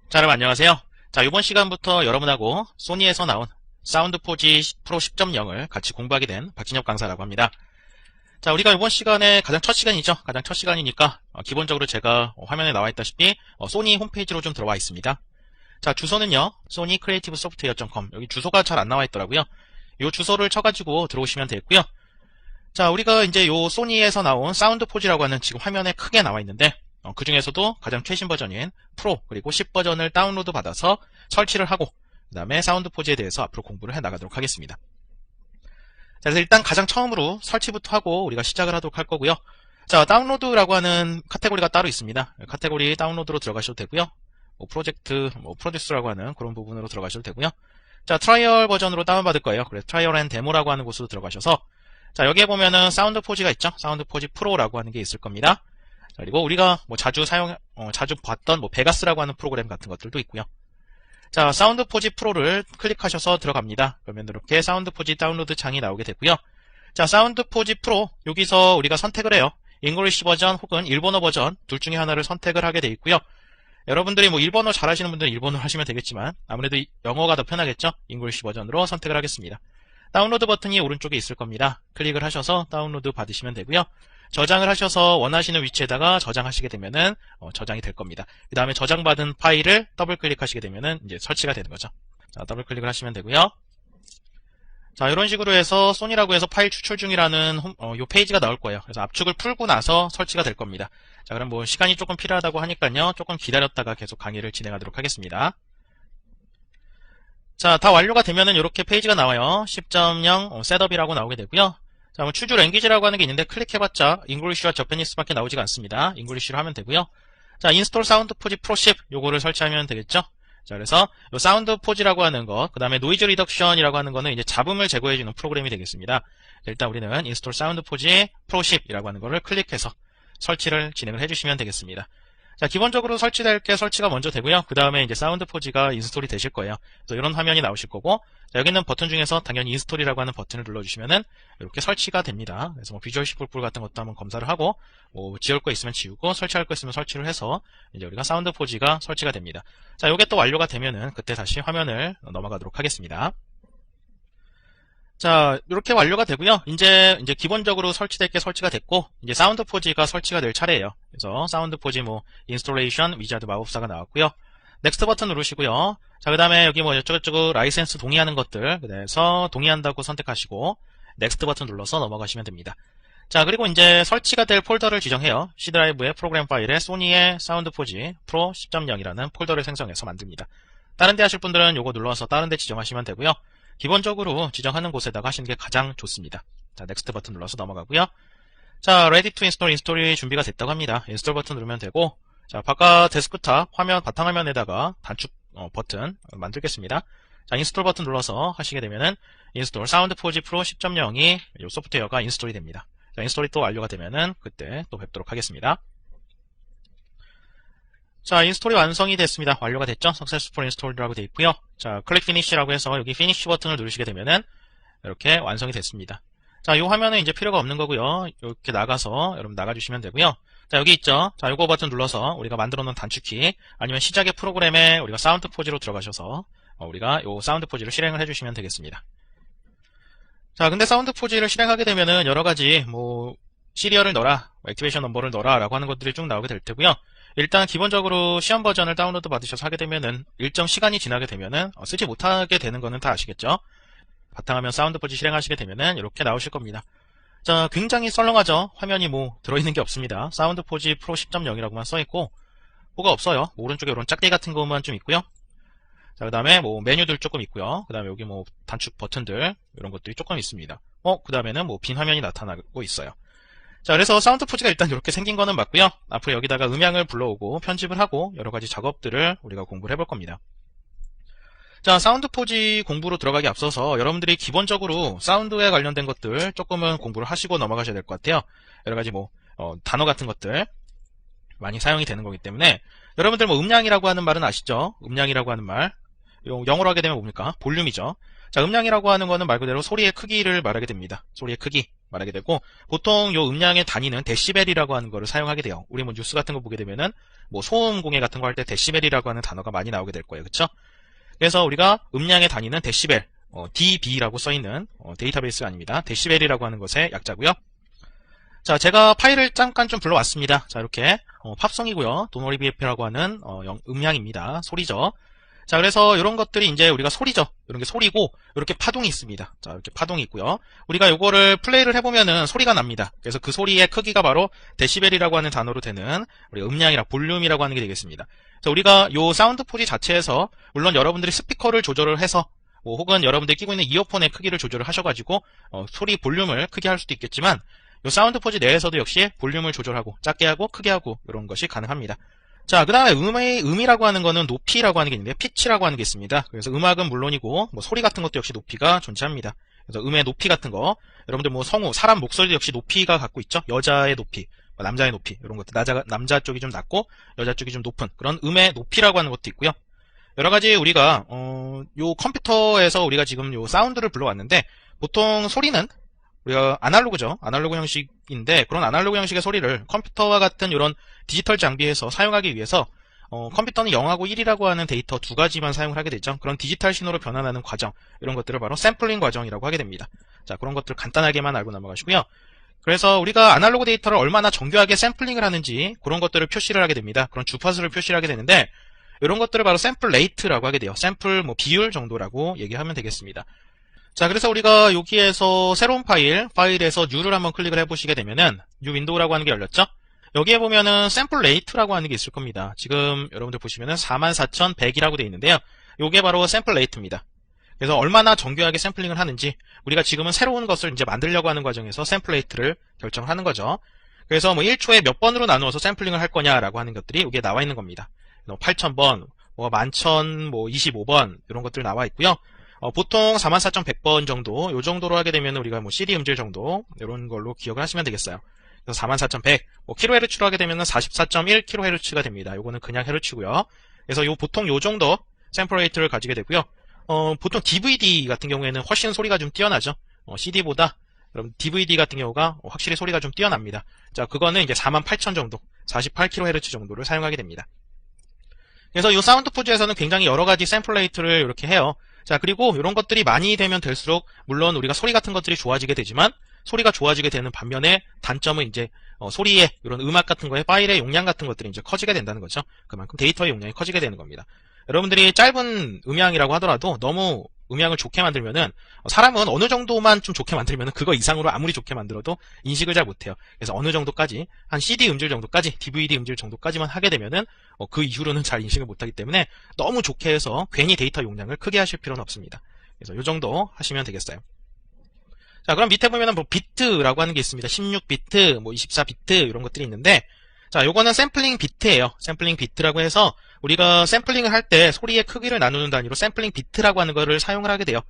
자, 여러분 안녕하세요. 자, 이번 시간부터 여러분하고 소니에서 나온 사운드 포지 프로 10.0을 같이 공부하게 된 박진엽 강사라고 합니다. 자, 우리가 이번 시간에 가장 첫 시간이죠. 가장 첫 시간이니까 기본적으로 제가 화면에 나와 있다시피 소니 홈페이지로 좀 들어와 있습니다. 자, 주소는요. sonycreativesoftware.com. 여기 주소가 잘 안 나와 있더라고요. 이 주소를 쳐가지고 들어오시면 되겠고요. 자, 우리가 이제 요 소니에서 나온 사운드 포지라고 하는 지금 화면에 크게 나와 있는데 그 중에서도 가장 최신 버전인 프로 그리고 10 버전을 다운로드 받아서 설치를 하고 그 다음에 사운드 포지에 대해서 앞으로 공부를 해 나가도록 하겠습니다. 자, 그래서 일단 가장 처음으로 설치부터 하고 우리가 시작을 하도록 할 거고요. 자, 다운로드라고 하는 카테고리가 따로 있습니다. 카테고리 다운로드로 들어가셔도 되고요. 프로젝트, 프로듀스라고 하는 그런 부분으로 들어가셔도 되고요. 자, 트라이얼 버전으로 다운받을 거예요. 그래서 트라이얼 앤 데모라고 하는 곳으로 들어가셔서 자, 여기에 보면은 사운드 포지가 있죠. 사운드 포지 프로라고 하는 게 있을 겁니다. 그리고 우리가 자주 봤던 베가스라고 하는 프로그램 같은 것들도 있고요. 자, 사운드 포지 프로를 클릭하셔서 들어갑니다. 그러면 이렇게 사운드 포지 다운로드 창이 나오게 되고요. 자, 사운드 포지 프로 여기서 우리가 선택을 해요. 잉글리시 버전 혹은 일본어 버전 둘 중에 하나를 선택을 하게 돼 있고요. 여러분들이 일본어 잘하시는 분들은 일본어로 하시면 되겠지만 아무래도 영어가 더 편하겠죠. 잉글리시 버전으로 선택을 하겠습니다. 다운로드 버튼이 오른쪽에 있을 겁니다. 클릭을 하셔서 다운로드 받으시면 되고요. 저장을 하셔서 원하시는 위치에다가 저장하시게 되면은 저장이 될 겁니다. 그 다음에 저장받은 파일을 더블 클릭하시게 되면은 이제 설치가 되는 거죠. 자, 더블 클릭을 하시면 되고요. 자, 이런 식으로 해서 소니라고 해서 파일 추출 중이라는 요 페이지가 나올 거예요. 그래서 압축을 풀고 나서 설치가 될 겁니다. 자, 그럼 시간이 조금 필요하다고 하니까요. 조금 기다렸다가 계속 강의를 진행하도록 하겠습니다. 자, 다 완료가 되면은 이렇게 페이지가 나와요. 10.0 셋업이라고 나오게 되고요. 자, 추주 랭귀지라고 하는 게 있는데 클릭해봤자 잉글리시와 저페니스밖에 나오지가 않습니다. 잉글리시로 하면 되고요. 자, 인스톨 사운드 포지 프로 10 요거를 설치하면 되겠죠. 자, 그래서 요 사운드 포지라고 하는 거, 그 다음에 노이즈 리덕션이라고 하는 거는 이제 잡음을 제거해주는 프로그램이 되겠습니다. 일단 우리는 인스톨 사운드 포지 프로 10이라고 하는 거를 클릭해서 설치를 진행을 해주시면 되겠습니다. 자, 기본적으로 설치될 게 설치가 먼저 되고요. 그 다음에 이제 사운드 포지가 인스톨이 되실 거예요. 그래서 이런 화면이 나오실 거고, 자, 여기 있는 버튼 중에서 당연히 인스톨이라고 하는 버튼을 눌러주시면은 이렇게 설치가 됩니다. 그래서 비주얼 C++ 같은 것도 한번 검사를 하고, 지울 거 있으면 지우고, 설치할 거 있으면 설치를 해서 이제 우리가 사운드 포지가 설치가 됩니다. 자, 요게 또 완료가 되면은 그때 다시 화면을 넘어가도록 하겠습니다. 자, 이렇게 완료가 되고요. 이제 기본적으로 설치될 게 설치가 됐고, 이제 사운드 포지가 설치가 될 차례예요. 그래서 사운드 포지 인스톨레이션 위자드 마법사가 나왔고요. 넥스트 버튼 누르시고요. 자, 그 다음에 여기 이쪽저쪽 라이센스 동의하는 것들, 그래서 동의한다고 선택하시고, 넥스트 버튼 눌러서 넘어가시면 됩니다. 자, 그리고 이제 설치가 될 폴더를 지정해요. C 드라이브의 프로그램 파일에 소니의 사운드 포지 프로 10.0이라는 폴더를 생성해서 만듭니다. 다른 데 하실 분들은 요거 눌러서 다른 데 지정하시면 되고요. 기본적으로 지정하는 곳에다가 하시는 게 가장 좋습니다. 자, 넥스트 버튼 눌러서 넘어가고요. 자, ready to install, 인스톨이 준비가 됐다고 합니다. 인스톨 버튼 누르면 되고, 자, 바깥 데스크탑 화면, 바탕화면에다가 단축 버튼 만들겠습니다. 자, 인스톨 버튼 눌러서 하시게 되면은 인스톨 사운드 포지 프로 10.0이 이 소프트웨어가 인스톨이 됩니다. 자, 인스톨이 또 완료가 되면은 그때 또 뵙도록 하겠습니다. 자, 인스톨이 완성이 됐습니다. 완료가 됐죠? Successful Install이라고 되어 있고요. 자, 클릭 피니쉬라고 해서 여기 피니쉬 버튼을 누르시게 되면은 이렇게 완성이 됐습니다. 자, 이 화면은 이제 필요가 없는 거고요. 이렇게 나가서 여러분 나가주시면 되고요. 자, 여기 있죠? 자, 요거 버튼 눌러서 우리가 만들어 놓은 단축키 아니면 시작의 프로그램에 우리가 사운드 포지로 들어가셔서 우리가 요 사운드 포지를 실행을 해주시면 되겠습니다. 자, 근데 사운드 포지를 실행하게 되면은 여러 가지 시리얼을 넣어라, 액티베이션 넘버를 넣어라 라고 하는 것들이 쭉 나오게 될 테고요. 일단 기본적으로 시험 버전을 다운로드 받으셔서 하게 되면은 일정 시간이 지나게 되면은 쓰지 못하게 되는 거는 다 아시겠죠? 바탕화면 사운드 포지 실행하시게 되면은 이렇게 나오실 겁니다. 자, 굉장히 썰렁하죠? 화면이 들어있는 게 없습니다. 사운드 포지 프로 10.0이라고만 써있고 뭐가 없어요. 오른쪽에 이런 짝대기 같은 것만 좀 있고요. 자, 그 다음에 메뉴들 조금 있고요. 그 다음에 여기 단축 버튼들 이런 것들이 조금 있습니다. 그 다음에는 빈 화면이 나타나고 있어요. 자, 그래서 사운드 포지가 일단 이렇게 생긴 거는 맞고요. 앞으로 여기다가 음향을 불러오고 편집을 하고 여러 가지 작업들을 우리가 공부를 해볼 겁니다. 자, 사운드 포지 공부로 들어가기 앞서서 여러분들이 기본적으로 사운드에 관련된 것들 조금은 공부를 하시고 넘어가셔야 될 것 같아요. 여러 가지 단어 같은 것들 많이 사용이 되는 거기 때문에 여러분들 음량이라고 하는 말은 아시죠? 음량이라고 하는 말. 영어로 하게 되면 뭡니까? 볼륨이죠. 자, 음량이라고 하는 거는 말 그대로 소리의 크기를 말하게 됩니다. 소리의 크기. 말하게 되고, 보통 요 음량의 단위는 데시벨이라고 하는 거를 사용하게 돼요. 우리 뭐 뉴스 같은 거 보게 되면은 뭐 소음 공해 같은 거 할 때 데시벨이라고 하는 단어가 많이 나오게 될 거예요. 그쵸? 그래서 우리가 음량의 단위는 데시벨, dB라고 써있는 데이터베이스가 아닙니다. 데시벨이라고 하는 것의 약자고요. 자, 제가 파일을 잠깐 좀 불러왔습니다. 자, 이렇게 팝송이고요. 도노리 BFP라고 하는 음량입니다. 소리죠. 자, 그래서 이런 것들이 이제 우리가 소리죠. 이런 게 소리고 이렇게 파동이 있습니다. 자, 이렇게 파동이 있고요. 우리가 요거를 플레이를 해보면은 소리가 납니다. 그래서 그 소리의 크기가 바로 데시벨이라고 하는 단어로 되는 우리 음량이라 볼륨이라고 하는 게 되겠습니다. 자, 우리가 요 사운드 포지 자체에서 물론 여러분들이 스피커를 조절을 해서 혹은 여러분들이 끼고 있는 이어폰의 크기를 조절을 하셔가지고 소리 볼륨을 크게 할 수도 있겠지만 요 사운드 포지 내에서도 역시 볼륨을 조절하고 작게 하고 크게 하고 이런 것이 가능합니다. 자, 그 다음에 음이라고 하는 거는 높이라고 하는 게 있는데, 피치라고 하는 게 있습니다. 그래서 음악은 물론이고, 뭐 소리 같은 것도 역시 높이가 존재합니다. 그래서 음의 높이 같은 거, 여러분들 뭐 성우, 사람 목소리도 역시 높이가 갖고 있죠? 여자의 높이, 남자의 높이, 이런 것들. 남자 쪽이 좀 낮고, 여자 쪽이 좀 높은 그런 음의 높이라고 하는 것도 있고요. 여러 가지 우리가, 요 컴퓨터에서 우리가 지금 요 사운드를 불러왔는데, 보통 소리는 우리가 아날로그죠. 아날로그 형식인데 그런 아날로그 형식의 소리를 컴퓨터와 같은 이런 디지털 장비에서 사용하기 위해서 컴퓨터는 0하고 1이라고 하는 데이터 두 가지만 사용을 하게 되죠. 그런 디지털 신호로 변환하는 과정, 이런 것들을 바로 샘플링 과정이라고 하게 됩니다. 자, 그런 것들 간단하게만 알고 넘어가시고요. 그래서 우리가 아날로그 데이터를 얼마나 정교하게 샘플링을 하는지 그런 것들을 표시를 하게 됩니다. 그런 주파수를 표시를 하게 되는데 이런 것들을 바로 샘플 레이트라고 하게 돼요. 샘플 뭐 비율 정도라고 얘기하면 되겠습니다. 자, 그래서 우리가 여기에서 새로운 파일에서 New를 한번 클릭을 해보시게 되면은 New 윈도우라고 하는 게 열렸죠? 여기에 보면은 샘플 레이트라고 하는 게 있을 겁니다. 지금 여러분들 보시면은 44,100이라고 되어 있는데요. 요게 바로 샘플 레이트입니다. 그래서 얼마나 정교하게 샘플링을 하는지 우리가 지금은 새로운 것을 이제 만들려고 하는 과정에서 샘플 레이트를 결정을 하는 거죠. 그래서 뭐 1초에 몇 번으로 나누어서 샘플링을 할 거냐라고 하는 것들이 여기에 나와 있는 겁니다. 8,000번, 뭐 11,000, 뭐 25번 이런 것들 나와 있고요. 보통 44,100번 정도, 요 정도로 하게 되면 우리가 뭐 CD 음질 정도, 이런 걸로 기억을 하시면 되겠어요. 그래서 44,100, 뭐 kHz로 하게 되면 44.1kHz가 됩니다. 요거는 그냥 헤르츠고요. 그래서 보통 요 정도 샘플 레이트를 가지게 되고요. 보통 DVD 같은 경우에는 훨씬 소리가 좀 뛰어나죠. CD보다, 그럼 DVD 같은 경우가 확실히 소리가 좀 뛰어납니다. 자, 그거는 이제 48,000 정도, 48kHz 정도를 사용하게 됩니다. 그래서 요 사운드 포즈에서는 굉장히 여러 가지 샘플 레이트를 이렇게 해요. 자, 그리고 이런 것들이 많이 되면 될수록 물론 우리가 소리 같은 것들이 좋아지게 되지만 소리가 좋아지게 되는 반면에 단점은 이제 소리의 이런 음악 같은 거에 파일의 용량 같은 것들이 이제 커지게 된다는 거죠. 그만큼 데이터의 용량이 커지게 되는 겁니다. 여러분들이 짧은 음향이라고 하더라도 너무 음향을 좋게 만들면은 사람은 어느 정도만 좀 좋게 만들면은 그거 이상으로 아무리 좋게 만들어도 인식을 잘 못해요. 그래서 어느 정도까지 한 CD 음질 정도까지 DVD 음질 정도까지만 하게 되면은 그 이후로는 잘 인식을 못하기 때문에 너무 좋게 해서 괜히 데이터 용량을 크게 하실 필요는 없습니다. 그래서 이 정도 하시면 되겠어요. 자, 그럼 밑에 보면은 뭐 비트라고 하는 게 있습니다. 16비트, 뭐 24비트 이런 것들이 있는데 자, 요거는 샘플링 비트예요. 샘플링 비트라고 해서 우리가 샘플링을 할 때 소리의 크기를 나누는 단위로 샘플링 비트라고 하는 거를 사용을 하게 돼요.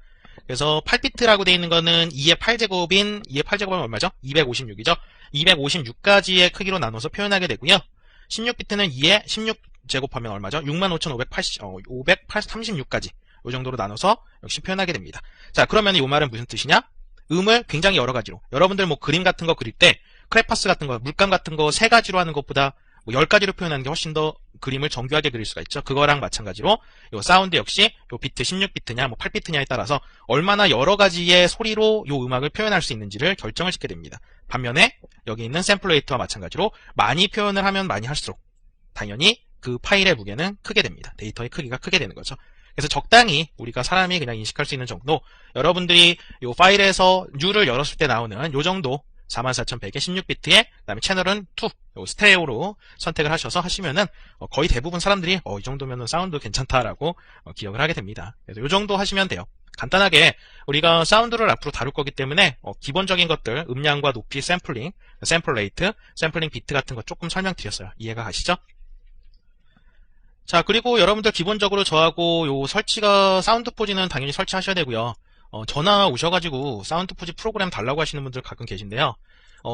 그래서 8비트라고 되어 있는 거는 2의 8제곱인 2의 8제곱은 얼마죠? 256이죠. 256가지의 크기로 나눠서 표현하게 되고요. 16비트는 2의 16제곱하면 얼마죠? 65,536가지 이 정도로 나눠서 역시 표현하게 됩니다. 자, 그러면 이 말은 무슨 뜻이냐? 음을 굉장히 여러 가지로 여러분들 뭐 그림 같은 거 그릴 때 크레파스 같은 거, 물감 같은 거 3가지로 하는 것보다 뭐 10가지로 표현하는 게 훨씬 더 그림을 정교하게 그릴 수가 있죠. 그거랑 마찬가지로 요 사운드 역시 요 비트 16비트냐 뭐 8비트냐에 따라서 얼마나 여러 가지의 소리로 요 음악을 표현할 수 있는지를 결정을 짓게 됩니다. 반면에 여기 있는 샘플 레이트와 마찬가지로 많이 표현을 하면 많이 할수록 당연히 그 파일의 무게는 크게 됩니다. 데이터의 크기가 크게 되는 거죠. 그래서 적당히 우리가 사람이 그냥 인식할 수 있는 정도, 여러분들이 요 파일에서 New를 열었을 때 나오는 요 정도 44,100의 16비트에 그다음에 채널은 2 스테레오로 선택을 하셔서 하시면은 거의 대부분 사람들이 이 정도면은 사운드 괜찮다라고 기억을 하게 됩니다. 그래서 이 정도 하시면 돼요. 간단하게 우리가 사운드를 앞으로 다룰 거기 때문에 기본적인 것들 음량과 높이 샘플링, 샘플 레이트, 샘플링 비트 같은 거 조금 설명드렸어요. 이해가 가시죠? 자, 그리고 여러분들 기본적으로 저하고 요 설치가 사운드 포지는 당연히 설치하셔야 되고요. 전화 오셔가지고 사운드 포지 프로그램 달라고 하시는 분들 가끔 계신데요.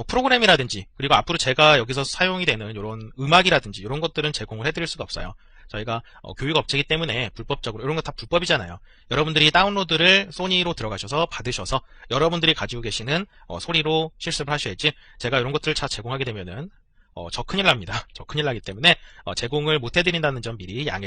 프로그램이라든지 그리고 앞으로 제가 여기서 사용이 되는 이런 음악이라든지 이런 것들은 제공을 해드릴 수가 없어요. 저희가 교육 업체이기 때문에 불법적으로 이런 거 다 불법이잖아요. 여러분들이 다운로드를 소니로 들어가셔서 받으셔서 여러분들이 가지고 계시는 소리로 실습을 하셔야지 제가 이런 것들을 다 제공하게 되면은 저 큰일 납니다. 저 큰일 나기 때문에 제공을 못 해드린다는 점 미리 양해를